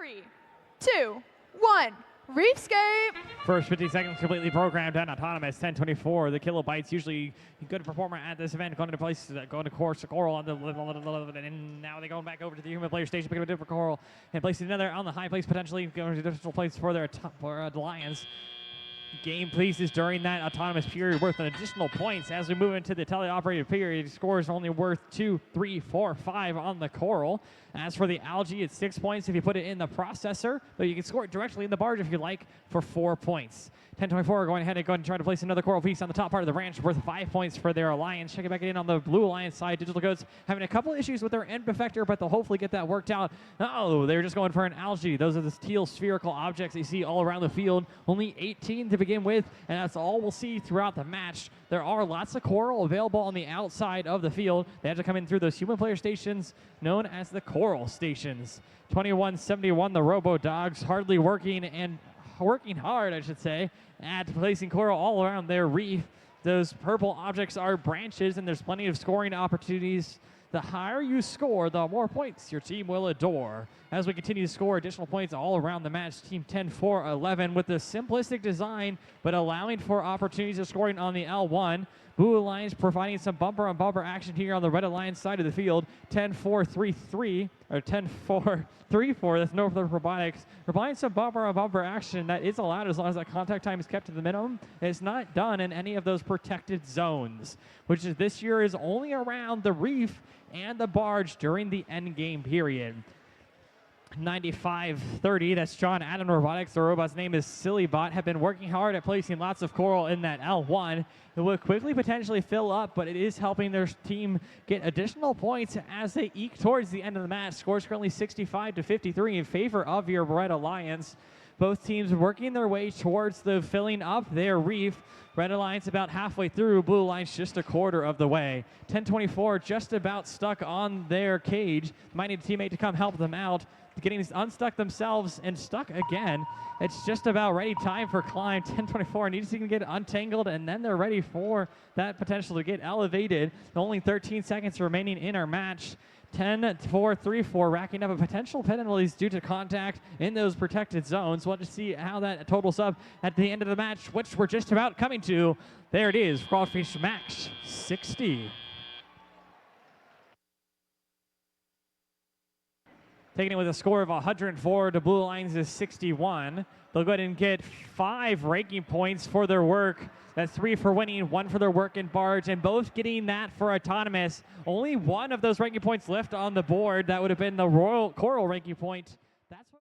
3, 2, 1, Reefscape! First 50 seconds completely programmed and autonomous. 1024. The kilobytes usually a good performer at this event. Going to place, going to course Coral on the and now they're going back over to the human player station, picking up a different Coral and placing another on the high place, potentially going to additional place for their Lions. Game pieces during that autonomous period worth an additional points. As we move into the teleoperated period, scores only worth 2, 3, 4, 5 on the Coral. As for the algae, it's 6 points if you put it in the processor, but you can score it directly in the barge if you like for 4 points. 1024 going ahead and going to try to place another Coral piece on the top part of the ranch worth 5 points for their Alliance. Check it back in on the Blue Alliance side. Digital Goats having a couple issues with their end effector, but they'll hopefully get that worked out. Oh, they're just going for an algae. Those are the teal spherical objects you see all around the field. Only 18 to begin with, and that's all we'll see throughout the match. There are lots of Coral available on the outside of the field. They have to come in through those human player stations known as the Coral stations. 2171, the Robo Dogs hardly working hard, I should say, at placing Coral all around their reef. Those purple objects are branches, and there's plenty of scoring opportunities. The higher you score, the more points your team will adore. As we continue to score additional points all around the match, Team 10-4-11 with the simplistic design, but allowing for opportunities of scoring on the L1. Blue Alliance providing some bumper-on-bumper action here on the Red Alliance side of the field. 10-4-3-3, or 10-4-3-4, that's Northrop Robotics, providing some bumper-on-bumper action that is allowed as long as that contact time is kept to the minimum. It's not done in any of those protected zones, which is this year is only around the reef and the barge during the end game period. 95-30, that's John Adam Robotics. The robot's name is Sillybot. Have been working hard at placing lots of Coral in that L1. It will quickly potentially fill up, but it is helping their team get additional points as they eke towards the end of the match. Scores currently 65-53 in favor of your Red Alliance. Both teams working their way towards the filling up their reef. Red Alliance about halfway through, Blue Alliance just a quarter of the way. 1024 just about stuck on their cage. Might need a teammate to come help them out. Getting unstuck themselves and stuck again. It's just about ready time for climb. 1024 needs to get untangled, and then they're ready for that potential to get elevated. Only 13 seconds remaining in our match. 10-4-3-4, racking up a potential penalties due to contact in those protected zones. We'll have to see how that totals up at the end of the match, which we're just about coming to. There it is, Crawfish Max 60. Taking it with a score of 104 to Blue Alliance is 61. They'll go ahead and get 5 ranking points for their work. That's 3 for winning, 1 for their work in barge, and both getting that for autonomous. Only one of those ranking points left on the board. That would have been the Coral ranking point. That's what